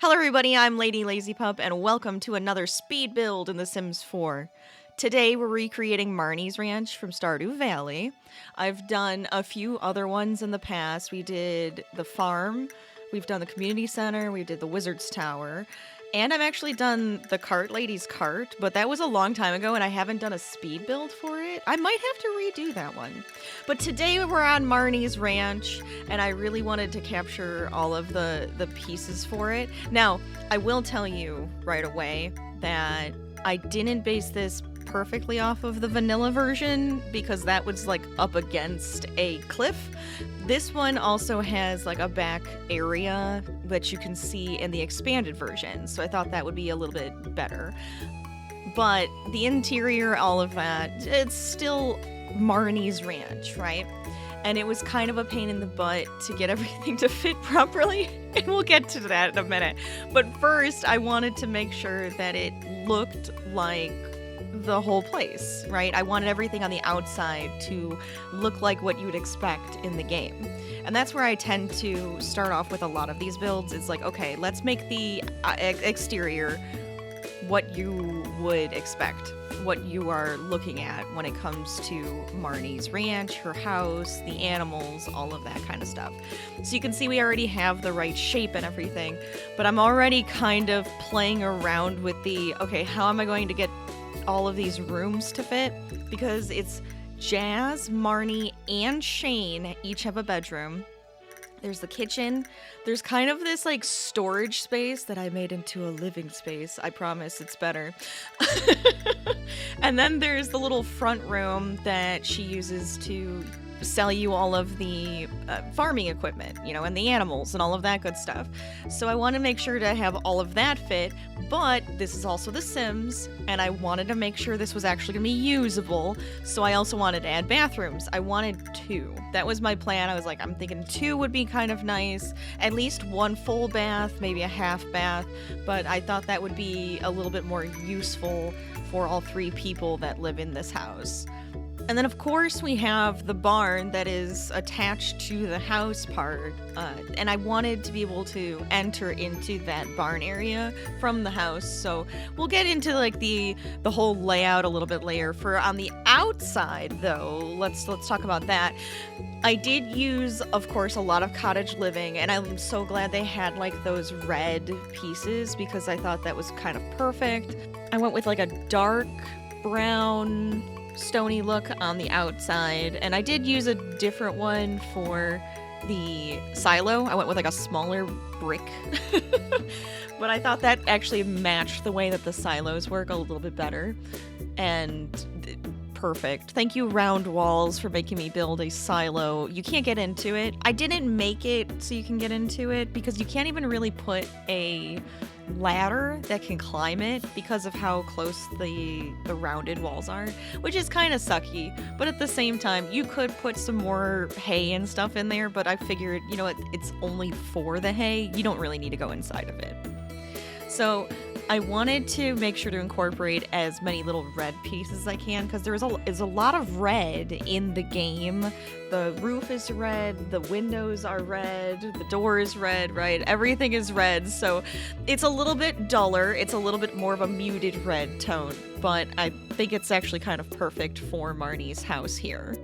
Hello everybody, I'm LadyLazyPup and welcome to another speed build in The Sims 4. Today we're recreating Marnie's ranch from Stardew Valley. I've done a few other ones in the past. We did the farm, we've done the community center, we did the wizard's tower, and I've actually done the lady's cart, but that was a long time ago and I haven't done a speed build for it. I might have to redo that one. But today we're on Marnie's ranch and I really wanted to capture all of the pieces for it. Now, I will tell you right away that I didn't base this perfectly off of the vanilla version because that was like up against a cliff. This one also has like a back area that you can see in the expanded version, so I thought that would be a little bit better. But the interior, all of that, it's still Marnie's ranch, right? And it was kind of a pain in the butt to get everything to fit properly, and we'll get to that in a minute. But first, I wanted to make sure that it looked like the whole place, right? I wanted everything on the outside to look like what you would expect in the game. And that's where I tend to start off with a lot of these builds. It's like, okay, let's make the exterior what you would expect, what you are looking at when it comes to Marnie's ranch, her house, the animals, all of that kind of stuff. So you can see we already have the right shape and everything, but I'm already kind of playing around with the, okay, how am I going to get all of these rooms to fit? Because it's Jazz, Marnie, and Shane each have a bedroom. There's the kitchen. There's kind of this like storage space that I made into a living space. I promise it's better. And then there's the little front room that she uses to sell you all of the farming equipment, you know, and the animals and all of that good stuff. So I want to make sure to have all of that fit, but this is also The Sims, and I wanted to make sure this was actually going to be usable, so I also wanted to add bathrooms. I wanted 2. That was my plan. I was like, I'm thinking 2 would be kind of nice, at least 1 full bath, maybe a half bath, but I thought that would be a little bit more useful for all 3 people that live in this house. And then, of course, we have the barn that is attached to the house part, and I wanted to be able to enter into that barn area from the house, so we'll get into like the whole layout a little bit later. For on the outside, though, let's talk about that. I did use, of course, a lot of cottage living, and I'm so glad they had like those red pieces because I thought that was kind of perfect. I went with like a dark brown stony look on the outside, and I did use a different one for the silo. I went with like a smaller brick but I thought that actually matched the way that the silos work a little bit better, and perfect. Thank you, Round Walls, for making me build a silo. You can't get into it. I didn't make it so you can get into it because you can't even really put a ladder that can climb it because of how close the rounded walls are, which is kind of sucky. But at the same time, you could put some more hay and stuff in there, but I figured, you know what, it's only for the hay. You don't really need to go inside of it. So I wanted to make sure to incorporate as many little red pieces as I can because there's a lot of red in the game. The roof is red, the windows are red, the door is red, right? Everything is red, so it's a little bit duller. It's a little bit more of a muted red tone, but I think it's actually kind of perfect for Marnie's house here.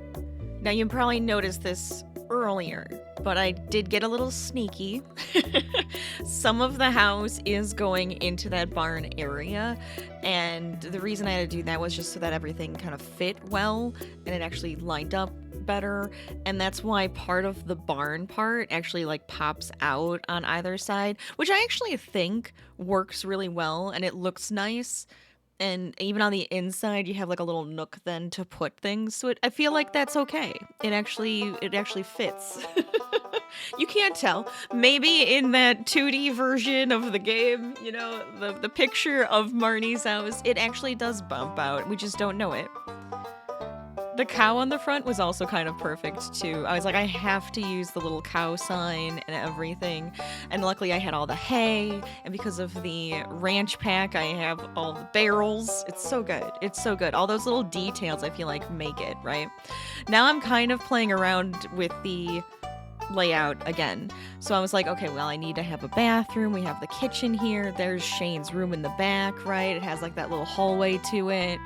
Now, you probably noticed this earlier, but I did get a little sneaky. Some of the house is going into that barn area, and the reason I had to do that was just so that everything kind of fit well and it actually lined up better, and that's why part of the barn part actually like pops out on either side, which I actually think works really well and it looks nice. And even on the inside, you have like a little nook then to put things. So I feel like that's okay. It actually fits. You can't tell. Maybe in that 2D version of the game, you know, the picture of Marnie's house, it actually does bump out. We just don't know it. The cow on the front was also kind of perfect too. I was like, I have to use the little cow sign and everything. And luckily I had all the hay, and because of the ranch pack, I have all the barrels. It's so good. It's so good. All those little details I feel like make it, right? Now I'm kind of playing around with the layout again. So I was like, okay, well, I need to have a bathroom. We have the kitchen here. There's Shane's room in the back, right? It has like that little hallway to it.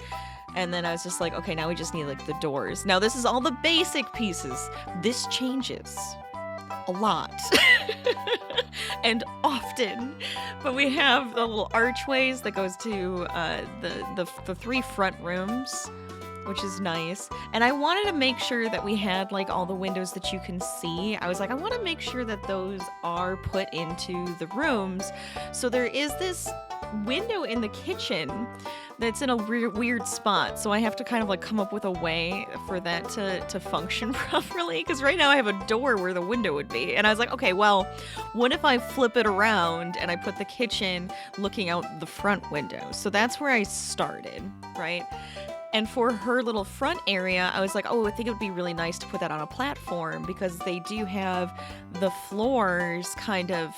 And then I was just like, okay, now we just need like the doors. Now this is all the basic pieces. This changes a lot and often, but we have the little archways that goes to the 3 front rooms, which is nice. And I wanted to make sure that we had like all the windows that you can see. I was like, I want to make sure that those are put into the rooms. So there is this window in the kitchen that's in a weird spot. So I have to kind of like come up with a way for that to function properly. Because right now I have a door where the window would be. And I was like, okay, well, what if I flip it around and I put the kitchen looking out the front window? So that's where I started, right? And for her little front area, I was like, oh, I think it would be really nice to put that on a platform because they do have the floors kind of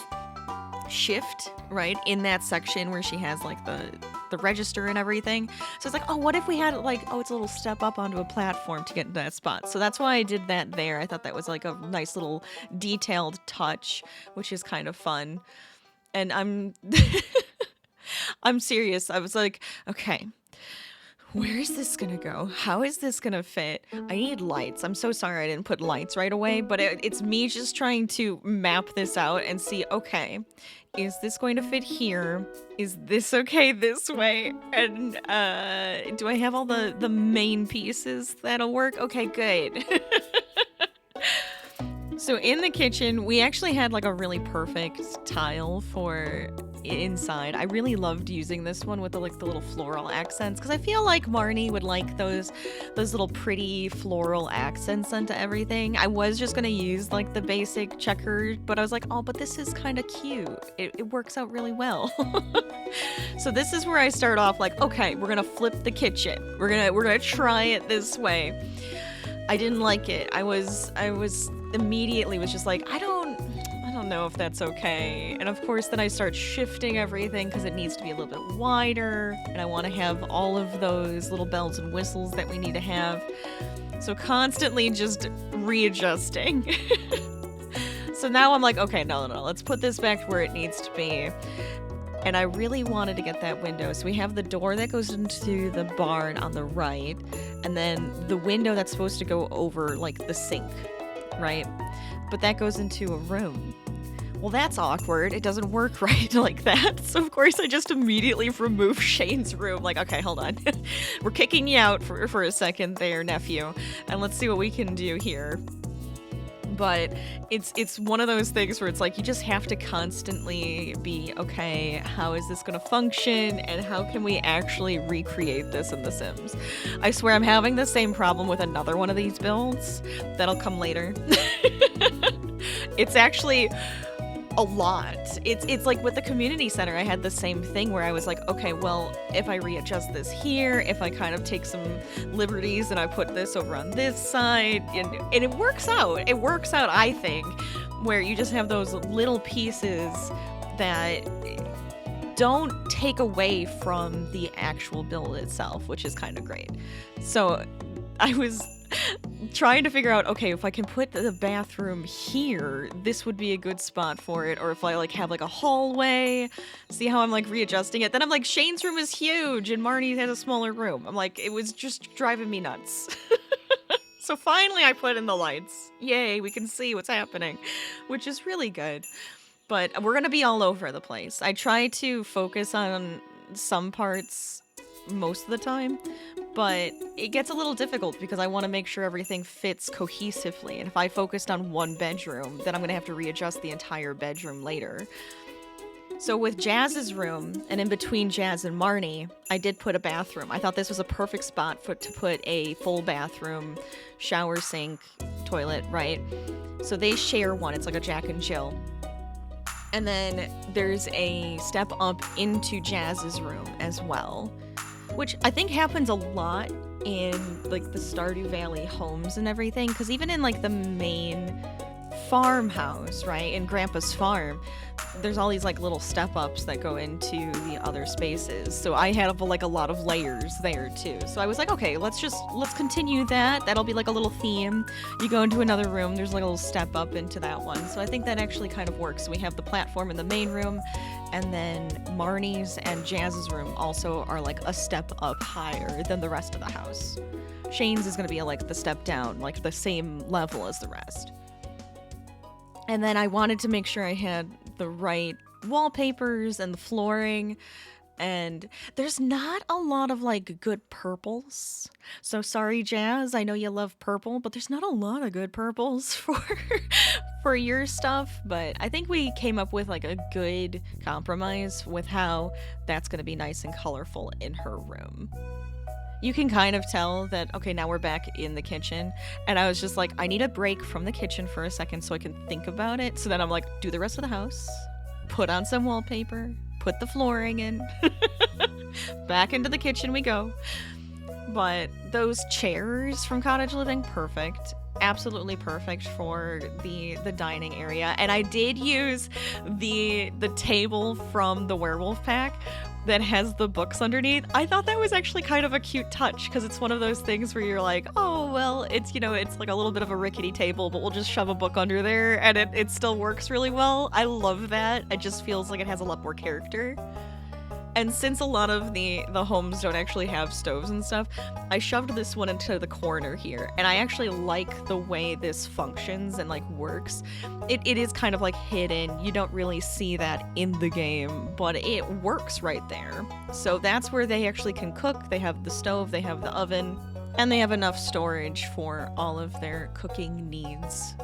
shift, right, in that section where she has like the register and everything. So it's like, oh, what if we had like, oh, it's a little step up onto a platform to get into that spot. So that's why I did that there. I thought that was like a nice little detailed touch, which is kind of fun. And I'm I'm serious. I was like, okay, where is this gonna go? How is this gonna fit? I need lights. I'm so sorry I didn't put lights right away, but it's me just trying to map this out and see, okay, is this going to fit here? Is this okay this way? And do I have all the main pieces that'll work? Okay, good. So in the kitchen, we actually had like a really perfect tile for inside. I really loved using this one with the little floral accents because I feel like Marnie would like those little pretty floral accents onto everything. I was just gonna use like the basic checker, but I was like, oh, but this is kind of cute. It works out really well. So this is where I start off like, okay, we're gonna flip the kitchen. We're gonna try it this way. I didn't like it. I was immediately was just like, I don't know if that's okay. And of course then I start shifting everything because it needs to be a little bit wider and I want to have all of those little bells and whistles that we need to have. So constantly just readjusting. So now I'm like, okay, no, let's put this back to where it needs to be. And I really wanted to get that window. So we have the door that goes into the barn on the right, and then the window that's supposed to go over like the sink, right? But that goes into a room. Well, that's awkward. It doesn't work right like that. So of course I just immediately remove Shane's room. Like, okay, hold on. We're kicking you out for a second there, nephew. And let's see what we can do here. But it's one of those things where it's like you just have to constantly be, okay, how is this going to function and how can we actually recreate this in The Sims? I swear I'm having the same problem with another one of these builds that'll come later. It's actually a lot. It's like with the community center, I had the same thing where I was like, okay, well, if I readjust this here, if I kind of take some liberties and I put this over on this side, and it works out. It works out, I think, where you just have those little pieces that don't take away from the actual build itself, which is kind of great. So I was trying to figure out, okay, if I can put the bathroom here, this would be a good spot for it. Or if I like have like a hallway, see how I'm like readjusting it. Then I'm like, Shane's room is huge and Marnie has a smaller room. I'm like, it was just driving me nuts. So finally I put in the lights. Yay, we can see what's happening, which is really good. But we're gonna be all over the place. I try to focus on some parts most of the time, but it gets a little difficult because I want to make sure everything fits cohesively. And if I focused on one bedroom, then I'm going to have to readjust the entire bedroom later. So with Jazz's room, and in between Jazz and Marnie, I did put a bathroom. I thought this was a perfect spot to put a full bathroom, shower, sink, toilet, right? So they share one. It's like a Jack and Jill. And then there's a step up into Jazz's room as well, which I think happens a lot in like the Stardew Valley homes and everything, because even in like the main farmhouse, right, in Grandpa's farm, there's all these like little step-ups that go into the other spaces. So I had like a lot of layers there too. So I was like, okay, let's continue that. That'll be like a little theme. You go into another room, there's like a little step up into that one. So I think that actually kind of works. So we have the platform in the main room, and then Marnie's and Jazz's room also are like a step up higher than the rest of the house. Shane's is gonna be like the step down, like the same level as the rest. And then I wanted to make sure I had the right wallpapers and the flooring, and there's not a lot of like good purples. So sorry, Jazz, I know you love purple, but there's not a lot of good purples for your stuff. But I think we came up with like a good compromise with how that's going to be nice and colorful in her room. You can kind of tell that, okay, now we're back in the kitchen. And I was just like, I need a break from the kitchen for a second so I can think about it. So then I'm like, do the rest of the house, put on some wallpaper, put the flooring in. Back into the kitchen we go. But those chairs from Cottage Living, perfect. Absolutely perfect for the dining area. And I did use the table from the werewolf pack that has the books underneath. I thought that was actually kind of a cute touch, because it's one of those things where you're like, oh, well, it's, you know, it's like a little bit of a rickety table, but we'll just shove a book under there and it still works really well. I love that. It just feels like it has a lot more character. And since a lot of the homes don't actually have stoves and stuff, I shoved this one into the corner here. And I actually like the way this functions and like works. It is kind of like hidden. You don't really see that in the game, but it works right there. So that's where they actually can cook. They have the stove, they have the oven, and they have enough storage for all of their cooking needs.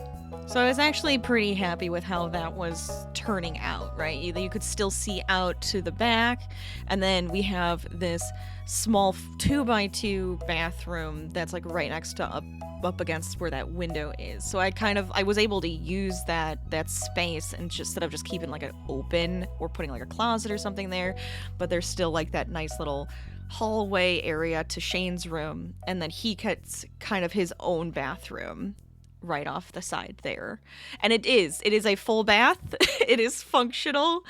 So I was actually pretty happy with how that was turning out, right? You could still see out to the back, and then we have this small 2x2 bathroom that's like right next to up against where that window is. So I was able to use that space, and just instead of just keeping like it open or putting like a closet or something there, but there's still like that nice little hallway area to Shane's room, and then he gets kind of his own bathroom right off the side there. And it is a full bath. It is functional,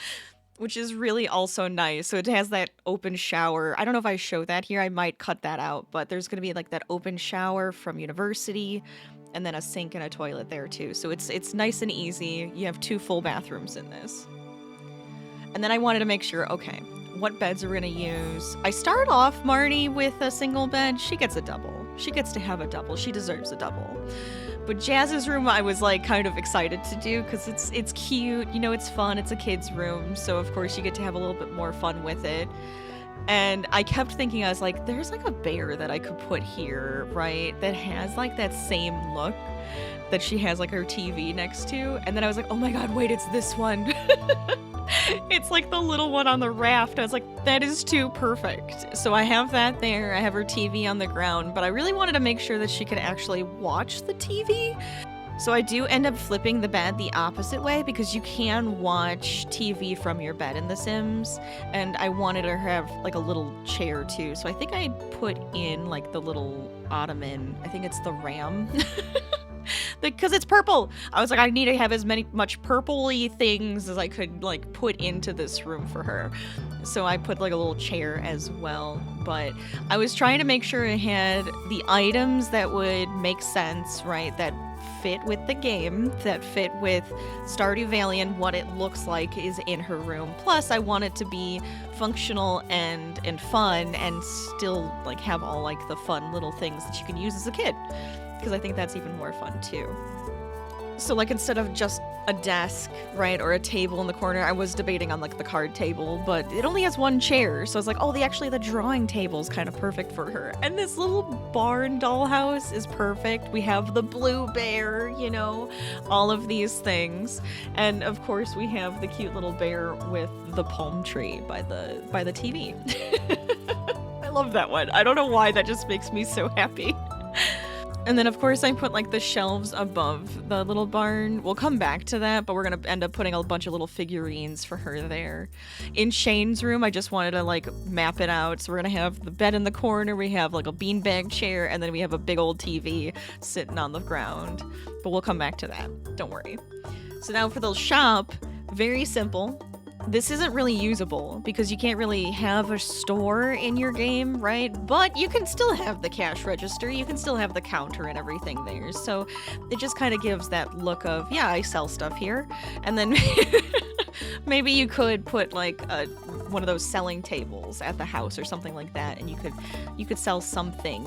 which is really also nice. So it has that open shower. I don't know if I show that here. I might cut that out, but there's going to be like that open shower from university, and then a sink and a toilet there too. So it's nice and easy. You have 2 full bathrooms in this. And then I wanted to make sure, okay, what beds are we going to use? I start off Marnie with a single bed. She gets a double. She gets to have a double. She deserves a double. But Jazz's room I was like kind of excited to do, because it's cute, you know, it's fun, it's a kid's room, so of course you get to have a little bit more fun with it. And I kept thinking, I was like, there's like a bear that I could put here, right, that has like that same look that she has like her TV next to. And then I was like, oh my god, wait, it's this one. It's like the little one on the raft. I was like, that is too perfect. So I have that there. I have her TV on the ground, but I really wanted to make sure that she could actually watch the TV. So I do end up flipping the bed the opposite way, because you can watch TV from your bed in The Sims, and I wanted her to have like a little chair too. So I think I put in like the little ottoman. I think it's the ram. Because it's purple. I was like, I need to have much purpley things as I could like put into this room for her. So I put like a little chair as well. But I was trying to make sure it had the items that would make sense, right? That fit with the game, that fit with Stardew Valley and what it looks like is in her room. Plus, I want it to be functional and fun, and still like have all like the fun little things that you can use as a kid, because I think that's even more fun too. So like instead of just a desk, right, or a table in the corner, I was debating on like the card table, but it only has 1 chair. So I was like, oh, the drawing table is kind of perfect for her. And this little barn dollhouse is perfect. We have the blue bear, you know, all of these things. And of course we have the cute little bear with the palm tree by the TV. I love that one. I don't know why, that just makes me so happy. And then of course I put like the shelves above the little barn. We'll come back to that, but we're gonna end up putting a bunch of little figurines for her there. In Shane's room, I just wanted to like map it out. So we're gonna have the bed in the corner, we have like a beanbag chair, and then we have a big old TV sitting on the ground. But we'll come back to that, don't worry. So now for the shop, very simple. This isn't really usable because you can't really have a store in your game, right? But you can still have the cash register, you can still have the counter and everything there. So it just kind of gives that look of, yeah, I sell stuff here. And then maybe you could put like one of those selling tables at the house or something like that, and you could sell something,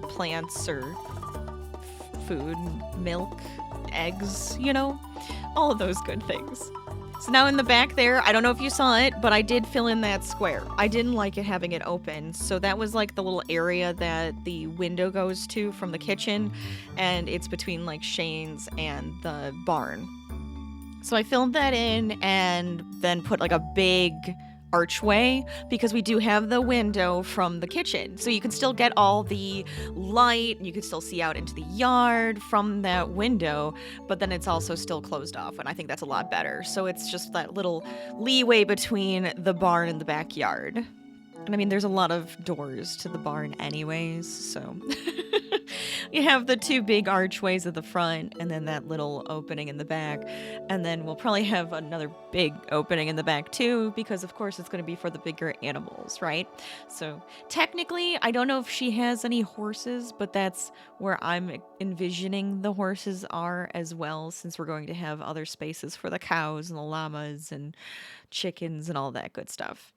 plants or food, milk, eggs, you know, all of those good things. So now in the back there, I don't know if you saw it, but I did fill in that square. I didn't like it having it open, so that was like the little area that the window goes to from the kitchen, and it's between like Shane's and the barn. So I filled that in and then put like a big archway because we do have the window from the kitchen, so you can still get all the light and you can still see out into the yard from that window, but then it's also still closed off, and I think that's a lot better. So it's just that little leeway between the barn and the backyard. And I mean, there's a lot of doors to the barn anyways, so you have the two big archways at the front and then that little opening in the back, and then we'll probably have another big opening in the back too, because of course it's going to be for the bigger animals, right? So technically, I don't know if she has any horses, but that's where I'm envisioning the horses are as well, since we're going to have other spaces for the cows and the llamas and chickens and all that good stuff.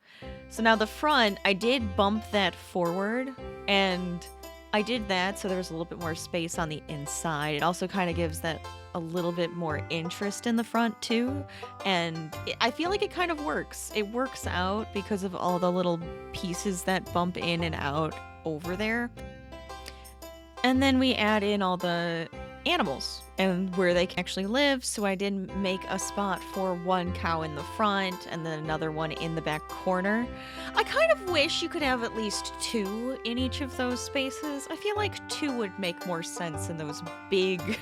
So now the front, I did bump that forward, and I did that so there was a little bit more space on the inside. It also kind of gives that a little bit more interest in the front too, and I feel like it kind of works. It works out because of all the little pieces that bump in and out over there. And then we add in all the animals and where they can actually live. So I did make a spot for one cow in the front and then another one in the back corner. I kind of wish you could have at least two in each of those spaces. I feel like two would make more sense in those big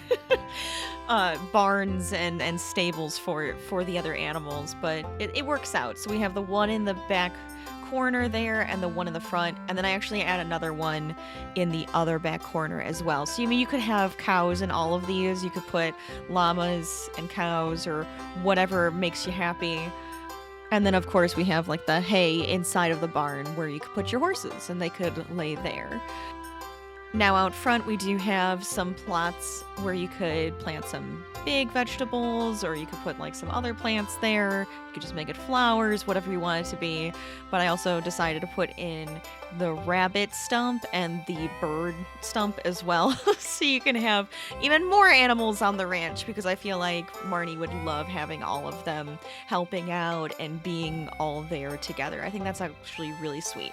barns and stables for the other animals, but it works out. So we have the one in the back corner there and the one in the front, and then I actually add another one in the other back corner as well. So you could have cows in all of these. You could put llamas and cows or whatever makes you happy. And then of course we have like the hay inside of the barn where you could put your horses and they could lay there. Now out front we do have some plots where you could plant some big vegetables, or you could put like some other plants there. You could just make it flowers, whatever you want it to be. But I also decided to put in the rabbit stump and the bird stump as well. So you can have even more animals on the ranch, because I feel like Marnie would love having all of them helping out and being all there together. I think that's actually really sweet.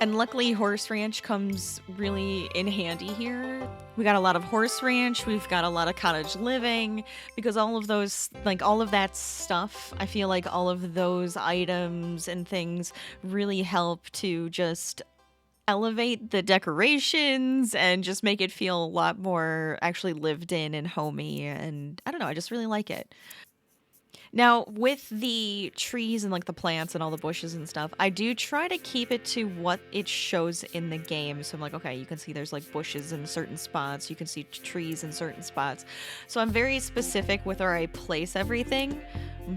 And luckily, Horse Ranch comes really in handy here. We got a lot of horse ranch, we've got a lot of cottage living, because all of those, like all of that stuff, I feel like all of those items and things really help to just elevate the decorations and just make it feel a lot more actually lived in and homey. And I don't know, I just really like it. Now, with the trees and like the plants and all the bushes and stuff, I do try to keep it to what it shows in the game. So I'm like, okay, you can see there's like bushes in certain spots. You can see trees in certain spots. So I'm very specific with where I place everything,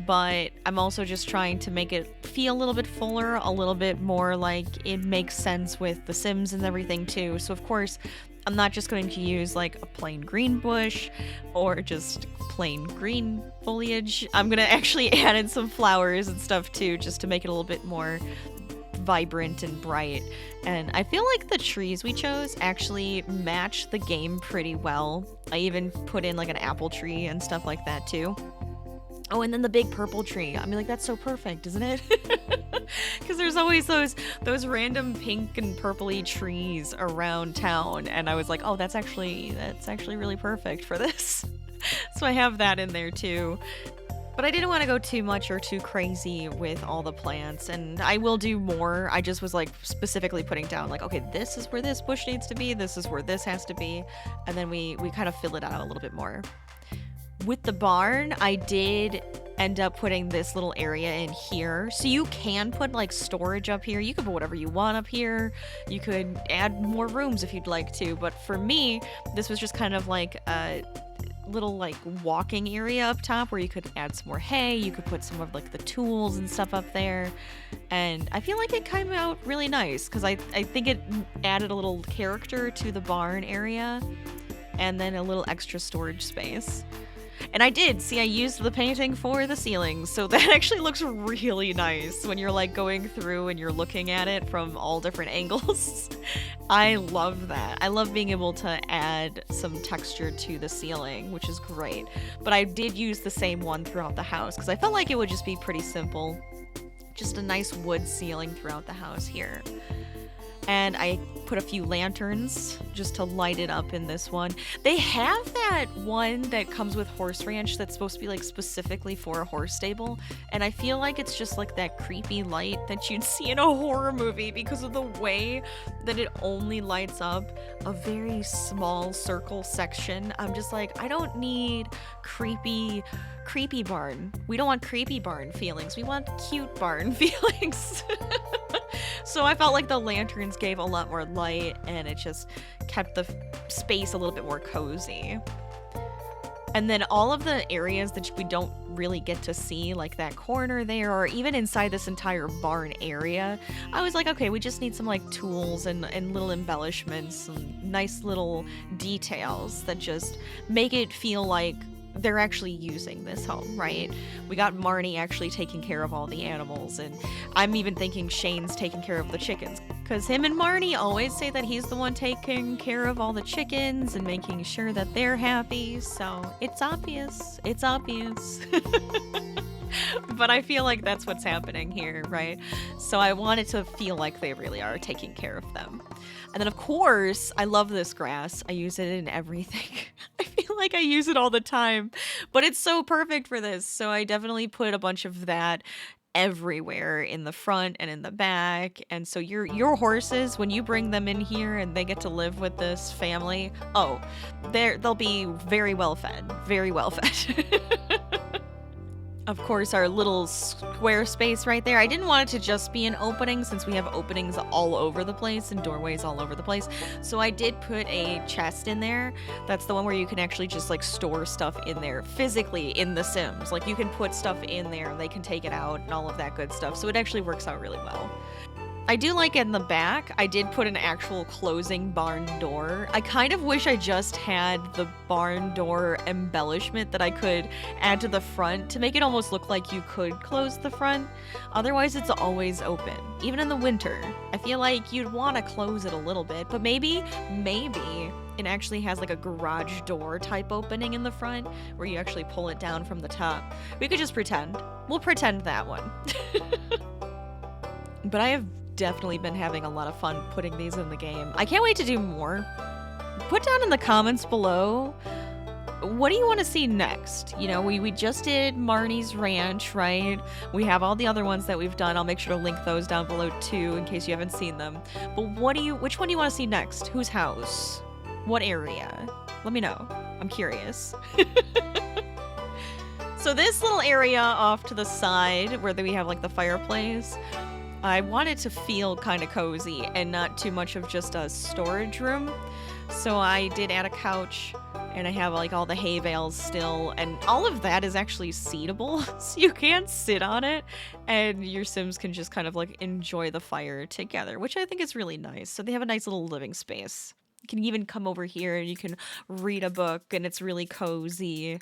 but I'm also just trying to make it feel a little bit fuller, a little bit more like it makes sense with the Sims and everything too. So of course, I'm not just going to use like a plain green bush or just plain green foliage. I'm going to actually add in some flowers and stuff too, just to make it a little bit more vibrant and bright. And I feel like the trees we chose actually match the game pretty well. I even put in like an apple tree and stuff like that too. Oh, and then the big purple tree. I mean, like, that's so perfect, isn't it? Because there's always those random pink and purpley trees around town, and I was like, oh, that's actually really perfect for this. So I have that in there too. But I didn't want to go too much or too crazy with all the plants, and I will do more. I just was like specifically putting down like, okay, this is where this bush needs to be, this is where this has to be, and then we kind of fill it out a little bit more. With the barn, I did end up putting this little area in here. So you can put like storage up here. You could put whatever you want up here. You could add more rooms if you'd like to. But for me, this was just kind of like a little like walking area up top where you could add some more hay. You could put some of like the tools and stuff up there. And I feel like it came out really nice because I think it added a little character to the barn area and then a little extra storage space. And I used the painting for the ceilings, so that actually looks really nice when you're like going through and you're looking at it from all different angles. I love that. I love being able to add some texture to the ceiling, which is great. But I did use the same one throughout the house because I felt like it would just be pretty simple. Just a nice wood ceiling throughout the house here. And I put a few lanterns just to light it up in this one. They have that one that comes with Horse Ranch that's supposed to be like specifically for a horse stable. And I feel like it's just like that creepy light that you'd see in a horror movie because of the way that it only lights up a very small circle section. I'm just like, I don't need creepy barn. We don't want creepy barn feelings. We want cute barn feelings. So I felt like the lanterns gave a lot more light and it just kept the space a little bit more cozy. And then all of the areas that we don't really get to see, like that corner there, or even inside this entire barn area, I was like, okay, we just need some like tools and little embellishments and nice little details that just make it feel like they're actually using this home, right? We got Marnie actually taking care of all the animals, and I'm even thinking Shane's taking care of the chickens, because him and Marnie always say that he's the one taking care of all the chickens and making sure that they're happy, so it's obvious. It's obvious. But I feel like that's what's happening here, right? So I wanted to feel like they really are taking care of them. And then, of course, I love this grass. I use it in everything. I feel like I use it all the time, but it's so perfect for this. So I definitely put a bunch of that everywhere in the front and in the back. And so your horses, when you bring them in here and they get to live with this family, oh, they'll be very well fed. Very well fed. Of course, our little square space right there. I didn't want it to just be an opening since we have openings all over the place and doorways all over the place. So I did put a chest in there. That's the one where you can actually just like store stuff in there physically in The Sims. Like you can put stuff in there and they can take it out and all of that good stuff. So it actually works out really well. I do like in the back, I did put an actual closing barn door. I kind of wish I just had the barn door embellishment that I could add to the front to make it almost look like you could close the front. Otherwise, it's always open, even in the winter. I feel like you'd want to close it a little bit, but maybe it actually has like a garage door type opening in the front where you actually pull it down from the top. We could just pretend. We'll pretend that one. But I have definitely been having a lot of fun putting these in the game. I can't wait to do more. Put down in the comments below, what do you want to see next? You know, we just did Marnie's ranch, right? We have all the other ones that we've done. I'll make sure to link those down below too in case you haven't seen them. But which one do you want to see next? Whose house? What area? Let me know. I'm curious. So this little area off to the side where we have like the fireplace, I want it to feel kind of cozy and not too much of just a storage room. So I did add a couch and I have like all the hay bales still, and all of that is actually seatable. So you can sit on it and your Sims can just kind of like enjoy the fire together, which I think is really nice. So they have a nice little living space. You can even come over here and you can read a book and it's really cozy.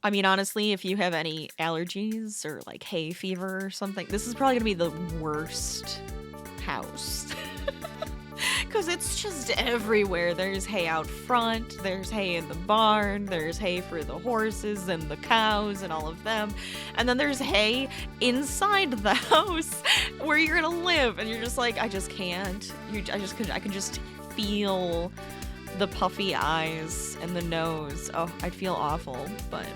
I mean, honestly, if you have any allergies or like hay fever or something, this is probably gonna be the worst house. Because it's just everywhere. There's hay out front, there's hay in the barn, there's hay for the horses and the cows and all of them. And then there's hay inside the house where you're gonna live. And you're just like, I just can't. I can just feel the puffy eyes and the nose. Oh, I'd feel awful, but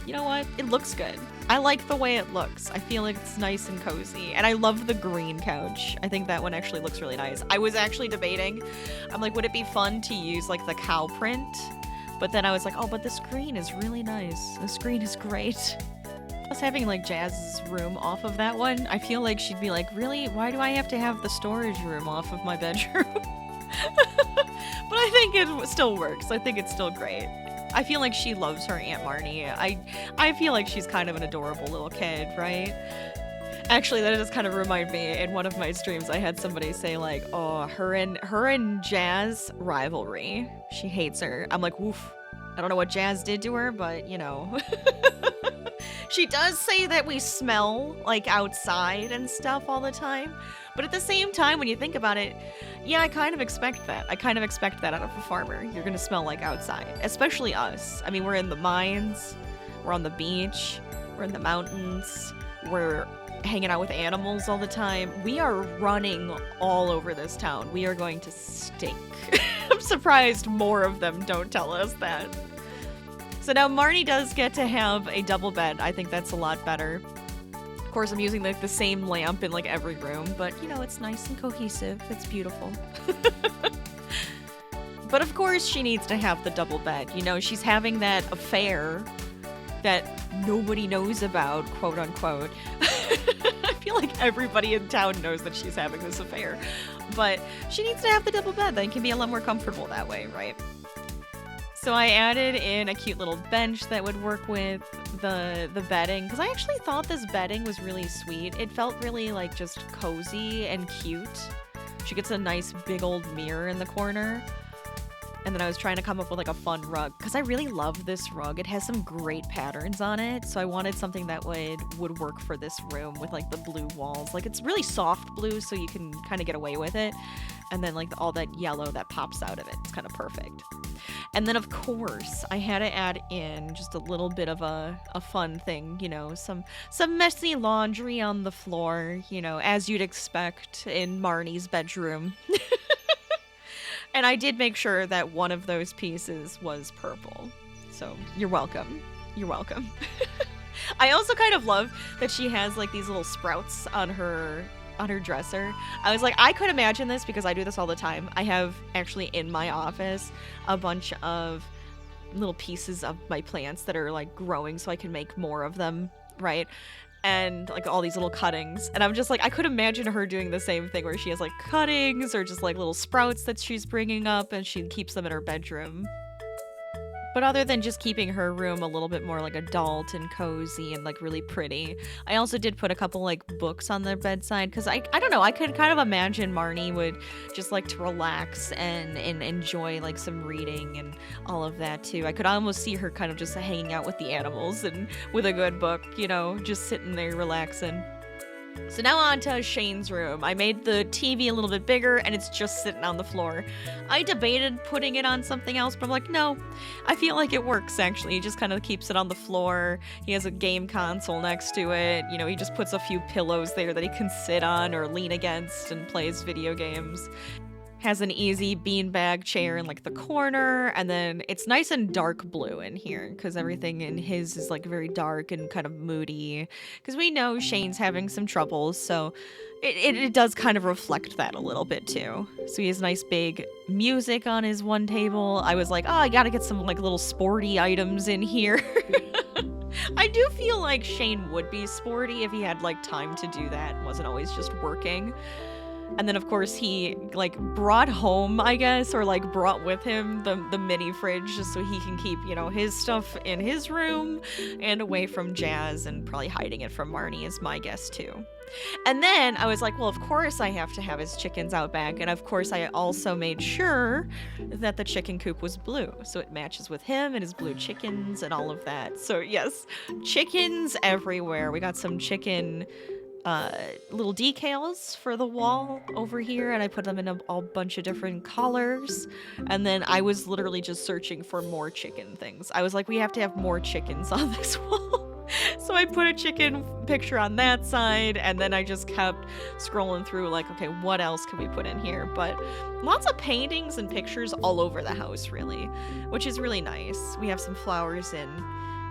you know what? It looks good. I like the way it looks. I feel like it's nice and cozy. And I love the green couch. I think that one actually looks really nice. I was actually debating, I'm like, would it be fun to use like the cow print? But then I was like, oh, but the screen is really nice. The screen is great. Plus having like Jazz's room off of that one, I feel like she'd be like, really? Why do I have to have the storage room off of my bedroom? But I think it still works. I think it's still great. I feel like she loves her Aunt Marnie. I feel like she's kind of an adorable little kid, right? Actually, that does kind of remind me, in one of my streams, I had somebody say like, oh, her and Jazz rivalry. She hates her. I'm like, woof. I don't know what Jazz did to her, but you know. She does say that we smell like outside and stuff all the time. But at the same time, when you think about it, yeah, I kind of expect that. I kind of expect that out of a farmer. You're gonna smell like outside, especially us. I mean, we're in the mines, we're on the beach, we're in the mountains, we're hanging out with animals all the time. We are running all over this town. We are going to stink. I'm surprised more of them don't tell us that. So now Marnie does get to have a double bed. I think that's a lot better. Of course, I'm using like the same lamp in like every room, but you know, it's nice and cohesive. It's beautiful. But of course, she needs to have the double bed. You know, she's having that affair that nobody knows about, quote unquote. I feel like everybody in town knows that she's having this affair. But she needs to have the double bed. Then it can be a lot more comfortable that way, right? So I added in a cute little bench that would work with the bedding, because I actually thought this bedding was really sweet. It felt really like just cozy and cute. She gets a nice big old mirror in the corner. And then I was trying to come up with like a fun rug, because I really love this rug. It has some great patterns on it, so I wanted something that would work for this room with like the blue walls. Like it's really soft blue, so you can kind of get away with it. And then like all that yellow that pops out of it. It's kind of perfect. And then of course I had to add in just a little bit of a fun thing, you know, some messy laundry on the floor, you know, as you'd expect in Marnie's bedroom. And I did make sure that one of those pieces was purple. So you're welcome. You're welcome. I also kind of love that she has like these little sprouts on her dresser. I was like, I could imagine this because I do this all the time. I have actually in my office a bunch of little pieces of my plants that are like growing so I can make more of them, right? And like all these little cuttings. And I'm just like, I could imagine her doing the same thing where she has like cuttings or just like little sprouts that she's bringing up and she keeps them in her bedroom. But other than just keeping her room a little bit more like adult and cozy and like really pretty, I also did put a couple like books on the bedside because I don't know, I could kind of imagine Marnie would just like to relax and enjoy like some reading and all of that too. I could almost see her kind of just hanging out with the animals and with a good book, you know, just sitting there relaxing. So now on to Shane's room. I made the TV a little bit bigger and it's just sitting on the floor. I debated putting it on something else, but I'm like, no, I feel like it works actually. He just kind of keeps it on the floor. He has a game console next to it. You know, he just puts a few pillows there that he can sit on or lean against and plays video games. Has an easy beanbag chair in like the corner, and then it's nice and dark blue in here because everything in his is like very dark and kind of moody because we know Shane's having some troubles, so it does kind of reflect that a little bit too. So he has nice big music on his one table. I was like, oh, I gotta get some like little sporty items in here. I do feel like Shane would be sporty if he had like time to do that and wasn't always just working. And then, of course, he, like, brought home, I guess, or, like, brought with him the mini fridge just so he can keep, you know, his stuff in his room and away from Jazz and probably hiding it from Marnie is my guess, too. And then I was like, well, of course I have to have his chickens out back. And, of course, I also made sure that the chicken coop was blue. So it matches with him and his blue chickens and all of that. So, yes, chickens everywhere. We got some chicken little decals for the wall over here, and I put them in a bunch of different colors. And then I was literally just searching for more chicken things. I was like, we have to have more chickens on this wall. So I put a chicken picture on that side, and then I just kept scrolling through like, okay, what else can we put in here? But lots of paintings and pictures all over the house, really, which is really nice. We have some flowers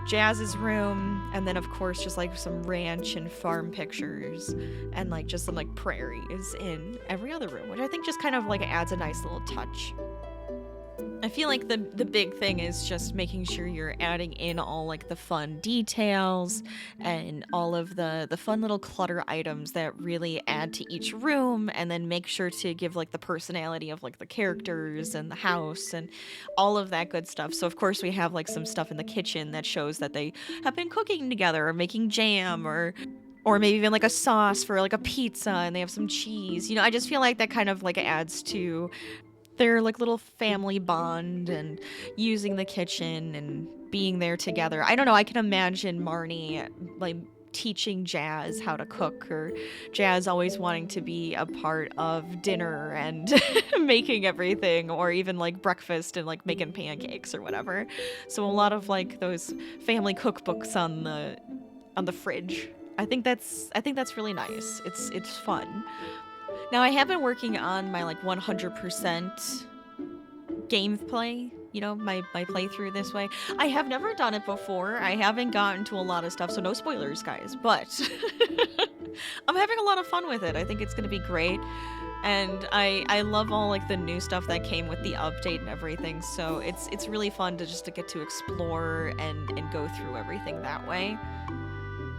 Jazz's room, and then of course just like some ranch and farm pictures, and like just some like prairies in every other room, which I think just kind of like adds a nice little touch. I feel like the big thing is just making sure you're adding in all like the fun details and all of the fun little clutter items that really add to each room, and then make sure to give like the personality of like the characters and the house and all of that good stuff. So of course we have like some stuff in the kitchen that shows that they have been cooking together or making jam, or maybe even like a sauce for like a pizza, and they have some cheese. You know, I just feel like that kind of like adds to their like little family bond and using the kitchen and being there together. I don't know, I can imagine Marnie like teaching Jazz how to cook, or Jazz always wanting to be a part of dinner and making everything, or even like breakfast and like making pancakes or whatever. So a lot of like those family cookbooks on the fridge. I think that's really nice. It's fun. Now, I have been working on my like 100% gameplay, you know, my playthrough this way. I have never done it before. I haven't gotten to a lot of stuff, so no spoilers, guys, but I'm having a lot of fun with it. I think it's going to be great. And I love all like the new stuff that came with the update and everything, so it's really fun to just to get to explore and go through everything that way.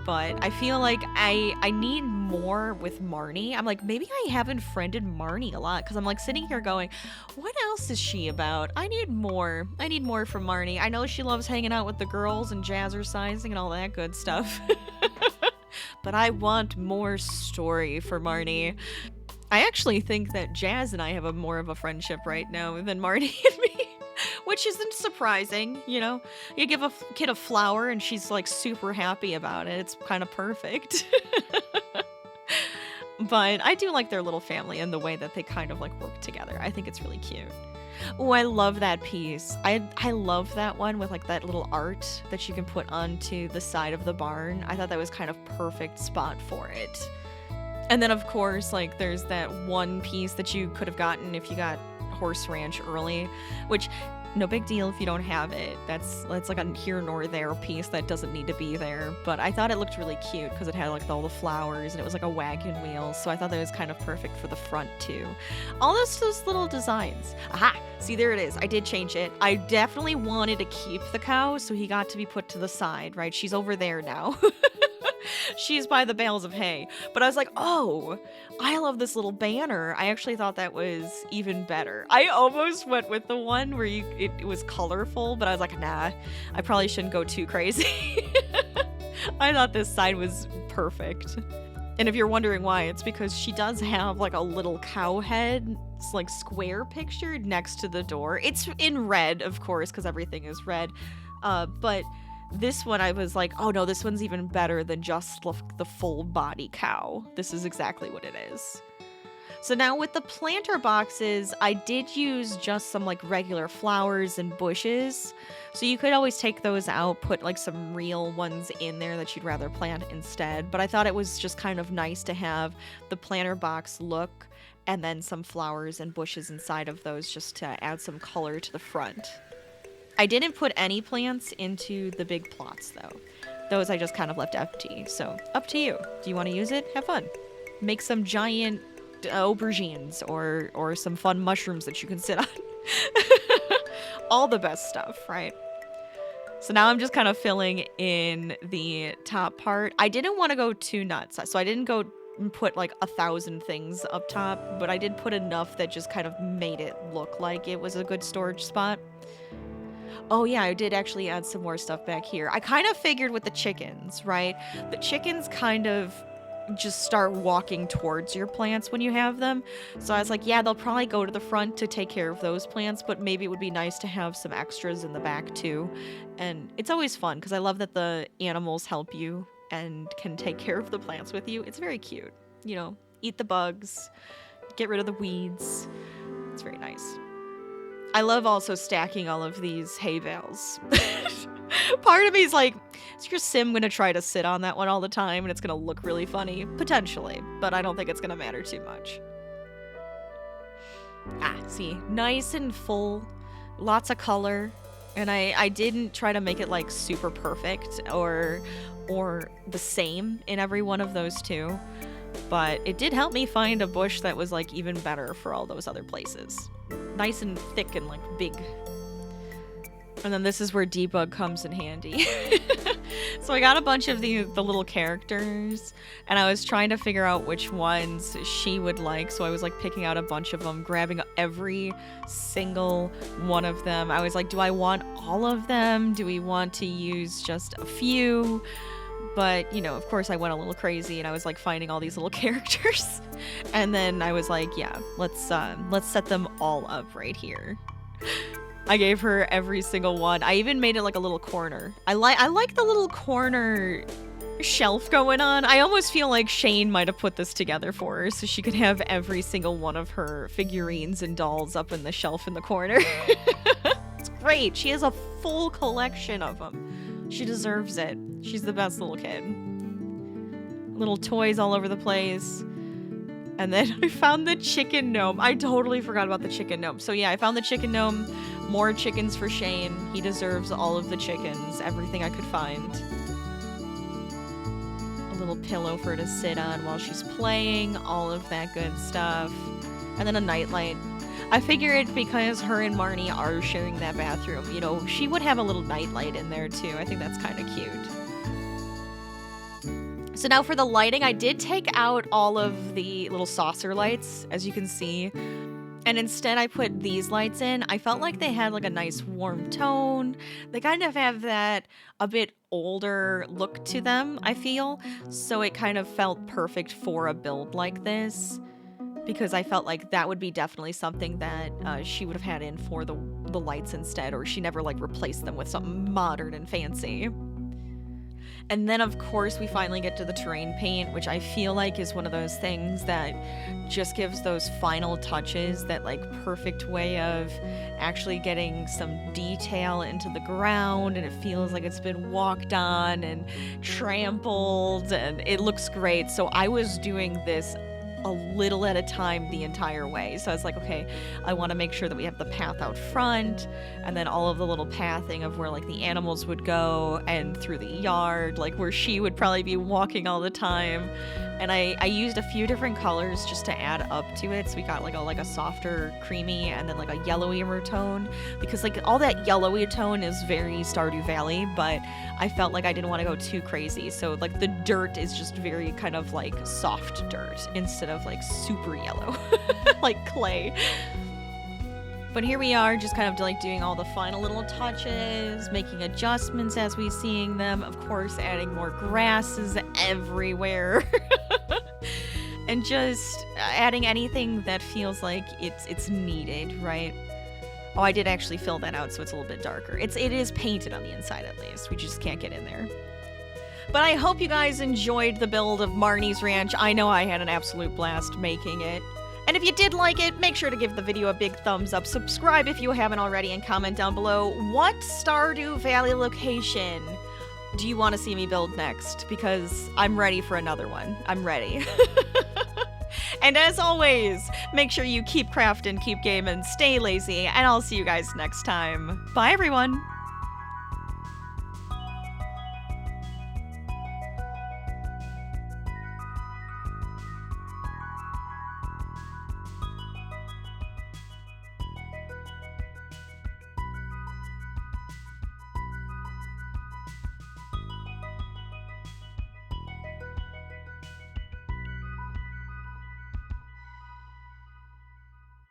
But I feel like I need more with Marnie. I'm like, maybe I haven't friended Marnie a lot, because I'm like sitting here going, what else is she about? I need more. I need more from Marnie. I know she loves hanging out with the girls and jazzercising and all that good stuff. But I want more story for Marnie. I actually think that Jazz and I have more of a friendship right now than Marnie and me. Which isn't surprising, you know? You give a kid a flower and she's like super happy about it. It's kind of perfect. But I do like their little family and the way that they kind of like work together. I think it's really cute. Oh, I love that piece. I love that one with like that little art that you can put onto the side of the barn. I thought that was kind of perfect spot for it. And then of course, like there's that one piece that you could have gotten if you got Horse Ranch early, which no big deal if you don't have it. That's like a here nor there piece that doesn't need to be there, but I thought it looked really cute because it had like all the flowers and it was like a wagon wheel, so I thought that was kind of perfect for the front too. All those little designs. Aha! See, there it is. I did change it. I definitely wanted to keep the cow, so he got to be put to the side, right? She's over there now. She's by the bales of hay. But I was like, oh, I love this little banner. I actually thought that was even better. I almost went with the one where it was colorful, but I was like, nah, I probably shouldn't go too crazy. I thought this side was perfect. And if you're wondering why, it's because she does have like a little cow head, it's like square pictured next to the door. It's in red, of course, because everything is red. But this one I was like, oh no, this one's even better than just the full body cow. This is exactly what it is. So now with the planter boxes, I did use just some like regular flowers and bushes. So you could always take those out, put like some real ones in there that you'd rather plant instead. But I thought it was just kind of nice to have the planter box look and then some flowers and bushes inside of those just to add some color to the front. I didn't put any plants into the big plots though. Those I just kind of left empty. So up to you. Do you want to use it? Have fun. Make some giant aubergines or some fun mushrooms that you can sit on. All the best stuff, right? So now I'm just kind of filling in the top part. I didn't want to go too nuts, so I didn't go and put like 1,000 things up top, but I did put enough that just kind of made it look like it was a good storage spot. Oh yeah, I did actually add some more stuff back here. I kind of figured with the chickens, right? The chickens kind of just start walking towards your plants when you have them. So I was like, yeah, they'll probably go to the front to take care of those plants, but maybe it would be nice to have some extras in the back too. And it's always fun because I love that the animals help you and can take care of the plants with you. It's very cute. You know, eat the bugs, get rid of the weeds. It's very nice. I love also stacking all of these hay bales. Part of me is like, is your sim going to try to sit on that one all the time and it's going to look really funny? Potentially, but I don't think it's going to matter too much. Ah, see, nice and full, lots of color. And I didn't try to make it like super perfect or the same in every one of those two, but it did help me find a bush that was like even better for all those other places. Nice and thick and like big. And then this is where debug comes in handy. So I got a bunch of the little characters, and I was trying to figure out which ones she would like. So I was like picking out a bunch of them, grabbing every single one of them. I was like, do I want all of them? Do we want to use just a few? But, you know, of course I went a little crazy and I was like finding all these little characters. And then I was like, yeah, let's set them all up right here. I gave her every single one. I even made it like a little corner. I like the little corner shelf going on. I almost feel like Shane might have put this together for her so she could have every single one of her figurines and dolls up in the shelf in the corner. It's great. She has a full collection of them. She deserves it. She's the best little kid. Little toys all over the place. And then I found the chicken gnome. I totally forgot about the chicken gnome. So yeah, I found the chicken gnome. More chickens for Shane. He deserves all of the chickens. Everything I could find. A little pillow for her to sit on while she's playing. All of that good stuff. And then a nightlight. I figured because her and Marnie are sharing that bathroom, you know, she would have a little nightlight in there too. I think that's kind of cute. So now for the lighting, I did take out all of the little saucer lights, as you can see. And instead I put these lights in. I felt like they had like a nice warm tone. They kind of have that a bit older look to them, I feel. So it kind of felt perfect for a build like this. Because I felt like that would be definitely something that she would have had in for the lights instead. Or she never like replaced them with something modern and fancy. And then, of course, we finally get to the terrain paint, which I feel like is one of those things that just gives those final touches, that like perfect way of actually getting some detail into the ground, and it feels like it's been walked on and trampled, and it looks great. So I was doing this a little at a time the entire way. So I was like, okay, I want to make sure that we have the path out front, and then all of the little pathing of where like the animals would go, and through the yard, like where she would probably be walking all the time. And I used a few different colors just to add up to it. So we got like a softer creamy and then like a yellowier tone, because like all that yellowy tone is very Stardew Valley, but I felt like I didn't want to go too crazy. So like the dirt is just very kind of like soft dirt instead of like super yellow like clay. But here we are, just kind of like doing all the final little touches, making adjustments as we seeing them. Of course, adding more grasses everywhere. And just adding anything that feels like it's needed, right? Oh, I did actually fill that out so it's a little bit darker. It is painted on the inside at least. We just can't get in there. But I hope you guys enjoyed the build of Marnie's Ranch. I know I had an absolute blast making it. And if you did like it, make sure to give the video a big thumbs up, subscribe if you haven't already, and comment down below what Stardew Valley location do you want to see me build next? Because I'm ready for another one. I'm ready. And as always, make sure you keep crafting, keep gaming, stay lazy, and I'll see you guys next time. Bye, everyone!